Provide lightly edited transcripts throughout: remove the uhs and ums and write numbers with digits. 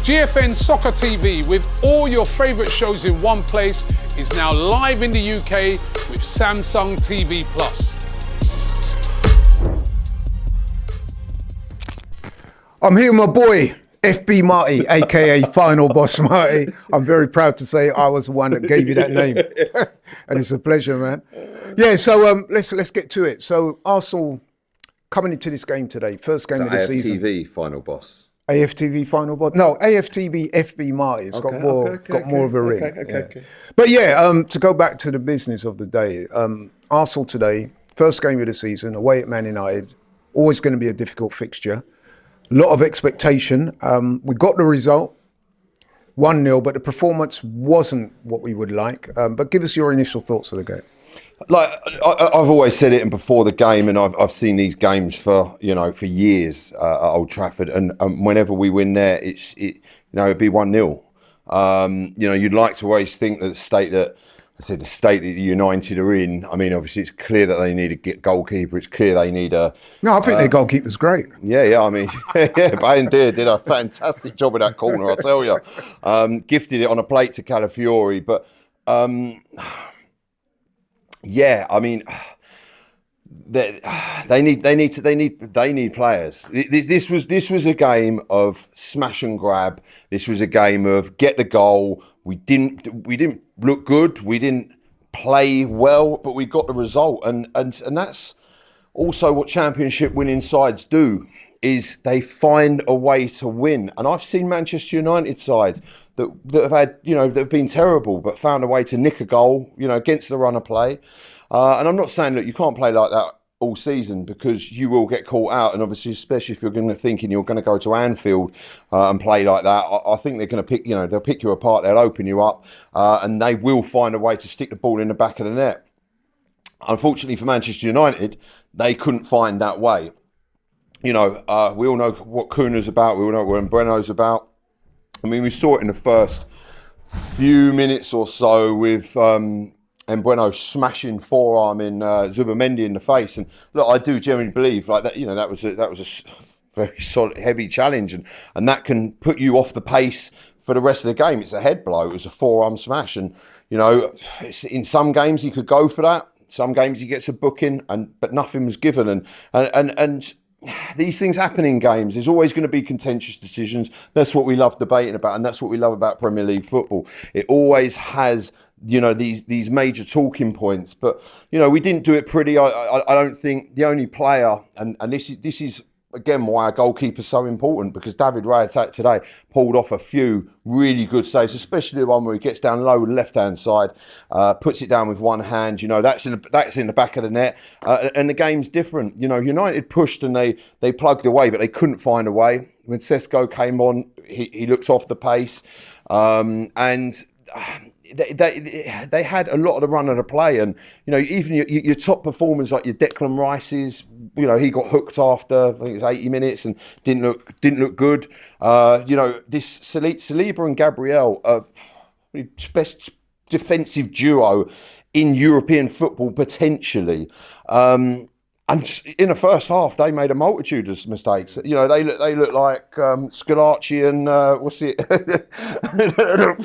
GFN Soccer TV, with all your favourite shows in one place, is now live in the UK with Samsung TV Plus. I'm here with my boy, FB Marty, aka Final Boss Marty. I'm very proud to say I was the one that gave you that name. And it's a pleasure, man. Yeah, so let's get to it. So Arsenal coming into this game today, first game of the season. AFTV Final Boss. AFTV Final Boss. No, AFTV FB Marty. It's got more of a ring. Okay. But yeah, to go back to the business of the day, Arsenal today, first game of the season, away at Man United, always going to be a difficult fixture. A lot of expectation. We got the result, 1-0, but the performance wasn't what we would like. But give us your initial thoughts of the game. Like I've always said it, and before the game, and I've seen these games for years at Old Trafford, and whenever we win there, it'd be 1-0. You'd like to always think that the state that United are in. I mean, obviously, it's clear that they need a goalkeeper. It's clear they need a. No, I think their goalkeeper's great. Yeah. I mean, Bayendir did a fantastic job in that corner. I'll tell you, gifted it on a plate to Calafiori, but. Yeah, I mean, they need players. This was a game of smash and grab. This was a game of get the goal. We didn't look good. We didn't play well, but we got the result. And that's also what Championship winning sides do, is they find a way to win. And I've seen Manchester United sides that have had, that have been terrible, but found a way to nick a goal, against the run of play. And I'm not saying that you can't play like that all season, because you will get caught out. And obviously, especially if you're going to thinking you're going to go to Anfield and play like that, I think they're going to pick, they'll pick you apart, they'll open you up, and they will find a way to stick the ball in the back of the net. Unfortunately for Manchester United, they couldn't find that way. We all know what Kuna's about. We all know what Breno's about. I mean, we saw it in the first few minutes or so with Mbeumo smashing forearm in Zubamendi in the face. And look, I do genuinely believe like that. That was a very solid, heavy challenge, and that can put you off the pace for the rest of the game. It's a head blow. It was a forearm smash, and in some games he could go for that. Some games he gets a booking, but nothing was given, and these things happen in games. There's always going to be contentious decisions. That's what we love debating about, and that's what we love about Premier League football. It always has, these major talking points. But we didn't do it pretty. I don't think the only player, and this is again why our goalkeeper's so important, because David Raya today pulled off a few really good saves, especially the one where he gets down low the left-hand side, puts it down with one hand. That's in the back of the net, and the game's different. United pushed and they plugged away, but they couldn't find a way. When Sesko came on, he looked off the pace, and they had a lot of the run of the play, and even your top performers like your Declan Rice's, he got hooked after I think it's 80 minutes and didn't look good. This Saliba and Gabriel are best defensive duo in European football potentially. And in the first half, they made a multitude of mistakes. They look like Scalacci and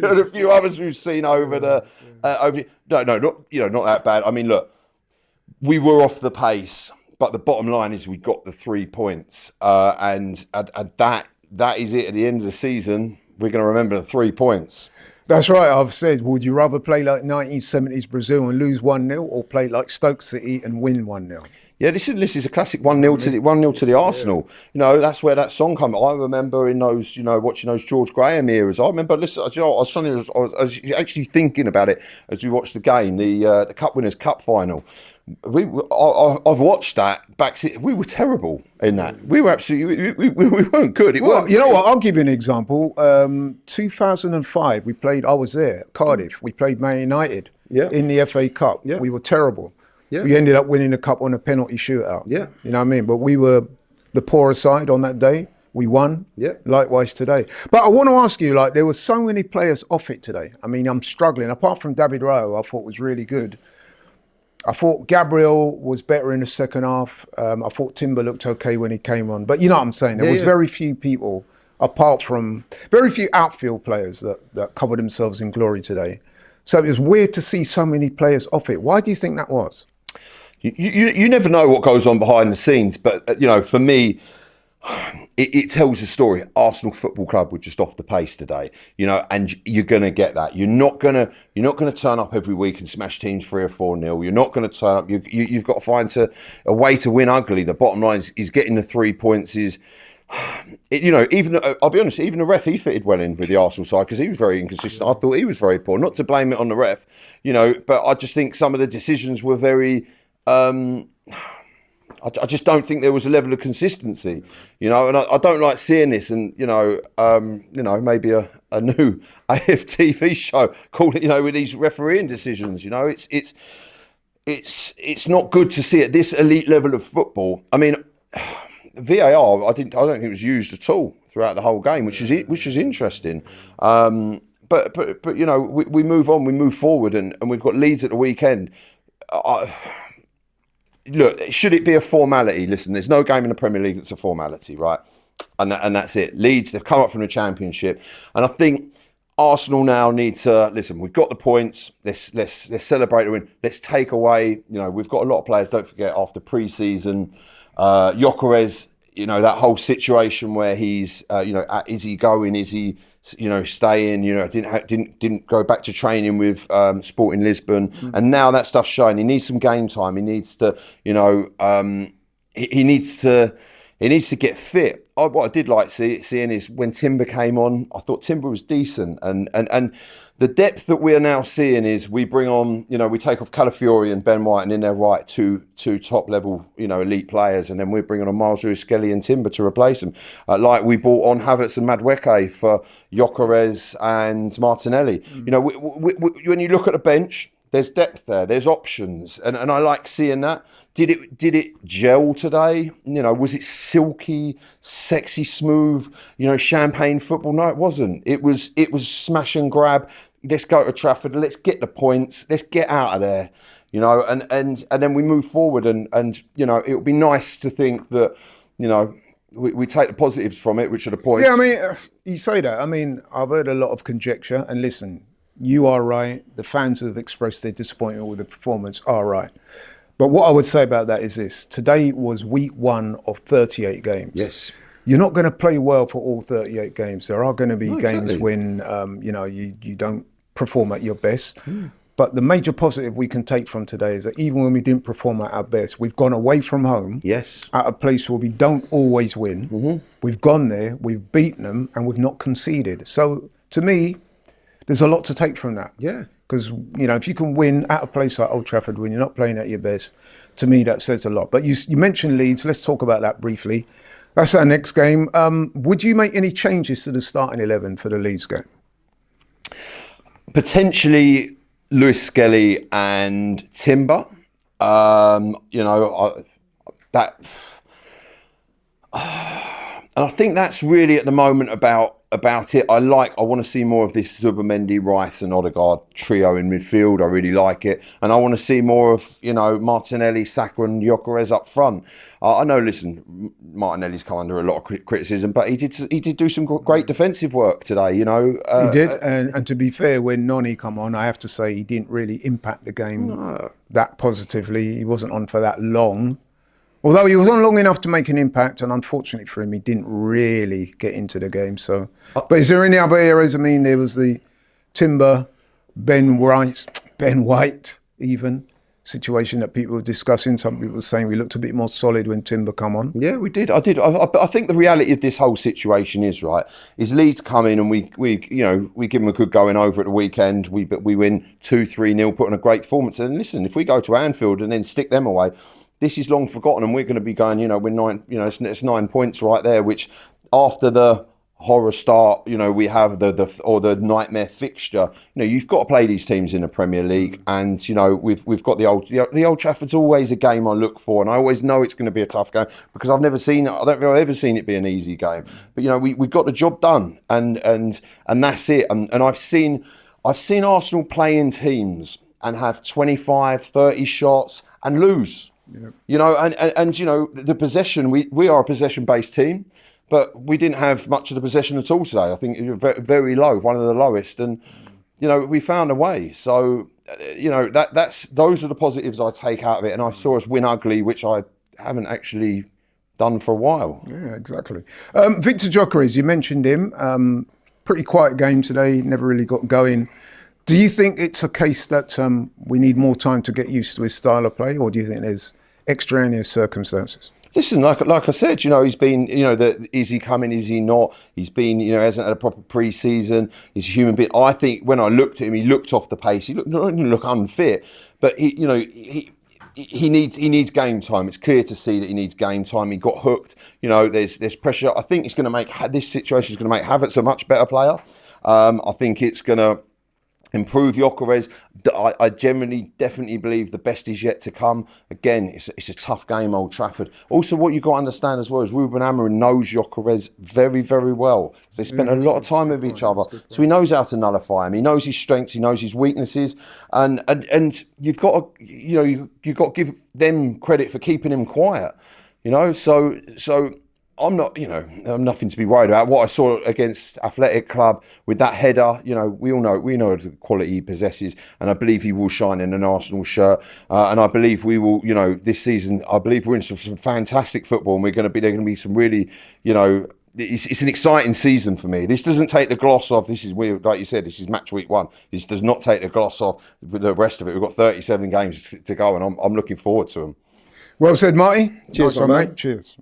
and a few others we've seen over the not that bad. I mean, look, we were off the pace, but the bottom line is we got the 3 points, and that is it. At the end of the season, we're going to remember the 3 points. That's right. I've said, would you rather play like 1970s Brazil and lose 1-0, or play like Stoke City and win 1-0? Yeah, this is a classic 1-0 to the Arsenal. That's where that song comes. I remember in those, watching those George Graham eras. I remember, I was actually thinking about it as we watched the game, the Cup Winners' Cup final. I've watched that back. We were terrible in that. We were absolutely. We weren't good. Well, you know what? I'll give you an example. 2005, we played. I was there, Cardiff. We played Man United in the FA Cup. Yeah. We were terrible. Yeah. We ended up winning the cup on a penalty shootout. Yeah. You know what I mean? But we were the poorer side on that day. We won. Yeah. Likewise today. But I want to ask you, there were so many players off it today. I mean, I'm struggling. Apart from David Raya, I thought was really good. I thought Gabriel was better in the second half. I thought Timber looked okay when he came on. But you know what I'm saying? There was very few people apart from very few outfield players that cover themselves in glory today. So it was weird to see so many players off it. Why do you think that was? You never know what goes on behind the scenes, but for me, it tells a story. Arsenal Football Club were just off the pace today, and you're going to get that. You're not going to turn up every week and smash teams 3 or 4-0. You're not going to turn up. You've got to find a way to win ugly. The bottom line is getting the 3 points. Even I'll be honest, even the ref, he fitted well in with the Arsenal side because he was very inconsistent. I thought he was very poor. Not to blame it on the ref, but I just think some of the decisions were very. I just don't think there was a level of consistency, and I don't like seeing this. And maybe a new AFTV show called it, with these refereeing decisions. It's not good to see at this elite level of football. I mean, VAR, I don't think it was used at all throughout the whole game, which is interesting. But we move on, we move forward, and we've got Leeds at the weekend. Look, should it be a formality? Listen, there's no game in the Premier League that's a formality, right? And that's it. Leeds, they've come up from the Championship, and I think Arsenal now need to listen. We've got the points. Let's celebrate the win. Let's take away. We've got a lot of players. Don't forget after pre-season, Gyökeres. That whole situation where he's, is he going? Is he, staying? Didn't go back to training with Sporting Lisbon, and now that stuff's showing. He needs some game time. He needs to, he needs to get fit. What I did like seeing is when Timber came on, I thought Timber was decent, and the depth that we are now seeing is we bring on, we take off Calafiori and Ben White, and in their right two top level, elite players, and then we're bringing on Miles Lewis-Skelly and Timber to replace them. Like we brought on Havertz and Madueke for Gyökeres and Martinelli. When you look at the bench, there's depth there, there's options, and I like seeing that. Did it gel today? Was it silky, sexy, smooth, champagne football? No, it wasn't. It was smash and grab. Let's go to Trafford. Let's get the points. Let's get out of there. And then we move forward. And it would be nice to think that we take the positives from it, which are the points. Yeah, I mean, you say that. I mean, I've heard a lot of conjecture, and listen, you are right. The fans who have expressed their disappointment with the performance are right. But what I would say about that is this. Today was week 1 of 38 games. Yes. You're not going to play well for all 38 games. There are going to be games when, you don't perform at your best. But the major positive we can take from today is that even when we didn't perform at our best, we've gone away from home. Yes. At a place where we don't always win. We've gone there, we've beaten them, and we've not conceded. So to me, there's a lot to take from that. Yeah. Because, if you can win at a place like Old Trafford when you're not playing at your best, to me, that says a lot. But you mentioned Leeds. Let's talk about that briefly. That's our next game. Would you make any changes to the starting 11 for the Leeds game? Potentially Lewis-Skelly and Timber. And I think that's really at the moment about it. I want to see more of this Zubimendi, Rice and Odegaard trio in midfield. I really like it. And I want to see more of, Martinelli, Saka and Gyökeres up front. I know, listen, Martinelli's come under a lot of criticism, but he did do some great defensive work today, He did. And to be fair, when Noni come on, I have to say he didn't really impact the game that positively. He wasn't on for that long. Although he was on long enough to make an impact, and unfortunately for him, he didn't really get into the game. So, but is there any other areas? I mean, there was the Timber, Ben White, even situation that people were discussing. Some people were saying we looked a bit more solid when Timber come on. Yeah, we did. I did. I think the reality of this whole situation is Leeds come in and we give them a good going over at the weekend. We win 2-3-0, put on a great performance. And listen, if we go to Anfield and then stick them away, this is long forgotten, and we're going to be going, we're 9, it's 9 points right there, which after the horror start, we have the nightmare fixture. You've got to play these teams in the Premier League, and we've got the Old Trafford's always a game I look for, and I always know it's going to be a tough game because I don't think I've ever seen it be an easy game. But we got the job done, and that's it. And I've seen Arsenal play in teams and have 25, 30 shots and lose. Yep. And the possession, we are a possession-based team. but we didn't have much of the possession at all today. I think it was very, very low, one of the lowest, and we found a way. So those are the positives I take out of it. And I saw us win ugly, which I haven't actually done for a while. Yeah, exactly. Victor Gyökeres, you mentioned him. Pretty quiet game today. Never really got going. Do you think it's a case that we need more time to get used to his style of play, or do you think there's extraneous circumstances? Listen, like I said, he's been, is he coming, is he not? He's been, hasn't had a proper pre-season. He's a human being. I think when I looked at him, he looked off the pace. He didn't look unfit, but he needs game time. It's clear to see that he needs game time. He got hooked. There's pressure. I think it's going to make this situation is going to make Havertz a much better player. I think it's going to improve Gyökeres. I generally definitely believe the best is yet to come. Again, it's a tough game, Old Trafford. Also, what you've got to understand as well is Ruben Amorim knows Gyökeres very, very well. They spent a lot of time with each other. So he knows how to nullify him. He knows his strengths, he knows his weaknesses. And you've got to, you've got to give them credit for keeping him quiet. So I'm not, I'm nothing to be worried about. What I saw against Athletic Club with that header, we know the quality he possesses, and I believe he will shine in an Arsenal shirt. And I believe we will, this season, I believe we're in some fantastic football, and they're going to be some really, it's an exciting season for me. This doesn't take the gloss off. This is weird, like you said, this is match week 1. This does not take the gloss off the rest of it. We've got 37 games to go, and I'm looking forward to them. Well said, Marty. Cheers, nice one, mate. Cheers.